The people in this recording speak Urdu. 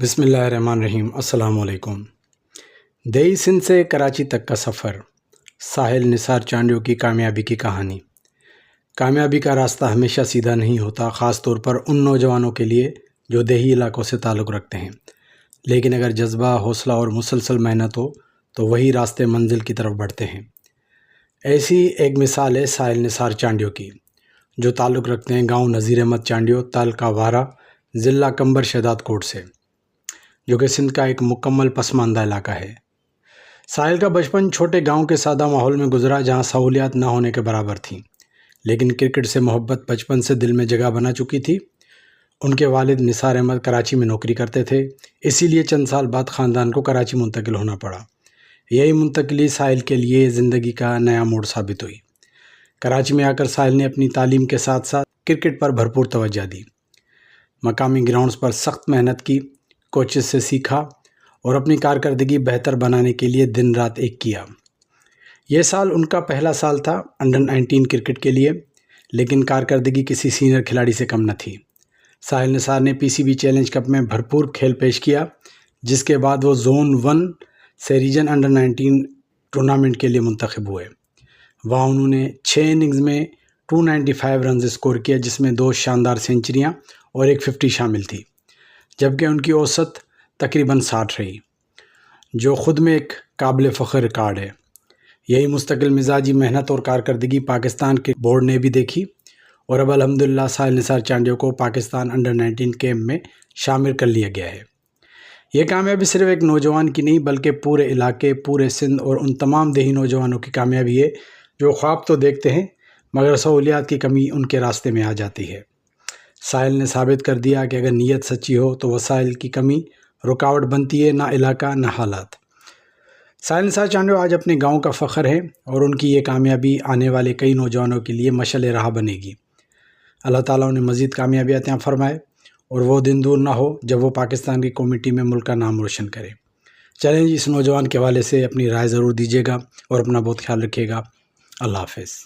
بسم اللہ الرحمن الرحیم۔ السلام علیکم۔ دیہی سندھ سے کراچی تک کا سفر، ساحل نثار چانڈیو کی کامیابی کی کہانی۔ کامیابی کا راستہ ہمیشہ سیدھا نہیں ہوتا، خاص طور پر ان نوجوانوں کے لیے جو دیہی علاقوں سے تعلق رکھتے ہیں، لیکن اگر جذبہ، حوصلہ اور مسلسل محنت ہو تو وہی راستے منزل کی طرف بڑھتے ہیں۔ ایسی ایک مثال ہے ساحل نثار چانڈیو کی، جو تعلق رکھتے ہیں گاؤں نذیر احمد چانڈیو، تعلقہ وارہ، ضلع کمبر شہداد کوٹ سے، جو کہ سندھ کا ایک مکمل پسماندہ علاقہ ہے۔ ساحل کا بچپن چھوٹے گاؤں کے سادہ ماحول میں گزرا، جہاں سہولیات نہ ہونے کے برابر تھیں، لیکن کرکٹ سے محبت بچپن سے دل میں جگہ بنا چکی تھی۔ ان کے والد نثار احمد کراچی میں نوکری کرتے تھے، اسی لیے چند سال بعد خاندان کو کراچی منتقل ہونا پڑا۔ یہی منتقلی ساحل کے لیے زندگی کا نیا موڑ ثابت ہوئی۔ کراچی میں آ کر ساحل نے اپنی تعلیم کے ساتھ ساتھ کرکٹ پر بھرپور توجہ دی۔ مقامی گراؤنڈز پر سخت محنت کی، کوچز سے سیکھا اور اپنی کارکردگی بہتر بنانے کے لیے دن رات ایک کیا۔ یہ سال ان کا پہلا سال تھا انڈر-19 کرکٹ کے لیے، لیکن کارکردگی کسی سینئر کھلاڑی سے کم نہ تھی۔ ساحل نثار نے PCB چیلنج کپ میں بھرپور کھیل پیش کیا، جس کے بعد وہ زون 1 سے ریجن انڈر-19 ٹورنامنٹ کے لیے منتخب ہوئے۔ وہاں انہوں نے 6 اننگز میں 295 رنز اسکور کیا، جس میں 2 شاندار سینچریاں اور ایک 50 شامل تھی، جبکہ ان کی اوسط تقریباً 60 رہی، جو خود میں ایک قابل فخر ریکارڈ ہے۔ یہی مستقل مزاجی محنت اور کارکردگی پاکستان کے بورڈ نے بھی دیکھی، اور اب الحمدللہ ساحل نثار چانڈیو کو پاکستان انڈر-19 کیمپ میں شامل کر لیا گیا ہے۔ یہ کامیابی صرف ایک نوجوان کی نہیں، بلکہ پورے علاقے، پورے سندھ اور ان تمام دیہی نوجوانوں کی کامیابی ہے جو خواب تو دیکھتے ہیں مگر سہولیات کی کمی ان کے راستے میں آ جاتی ہے۔ ساحل نے ثابت کر دیا کہ اگر نیت سچی ہو تو وسائل کی کمی رکاوٹ بنتی ہے، نہ علاقہ نہ حالات۔ ساحل نثار چانڈیو آج اپنے گاؤں کا فخر ہے، اور ان کی یہ کامیابی آنے والے کئی نوجوانوں کے لیے مشعل راہ بنے گی۔ اللہ تعالیٰ انہیں مزید کامیابی عطا فرمائے، اور وہ دن دور نہ ہو جب وہ پاکستان کی قومی ٹیم میں ملک کا نام روشن کرے۔ چلیں جی، اس نوجوان کے حوالے سے اپنی رائے ضرور دیجیے گا اور اپنا بہت خیال رکھیے گا۔ اللہ حافظ۔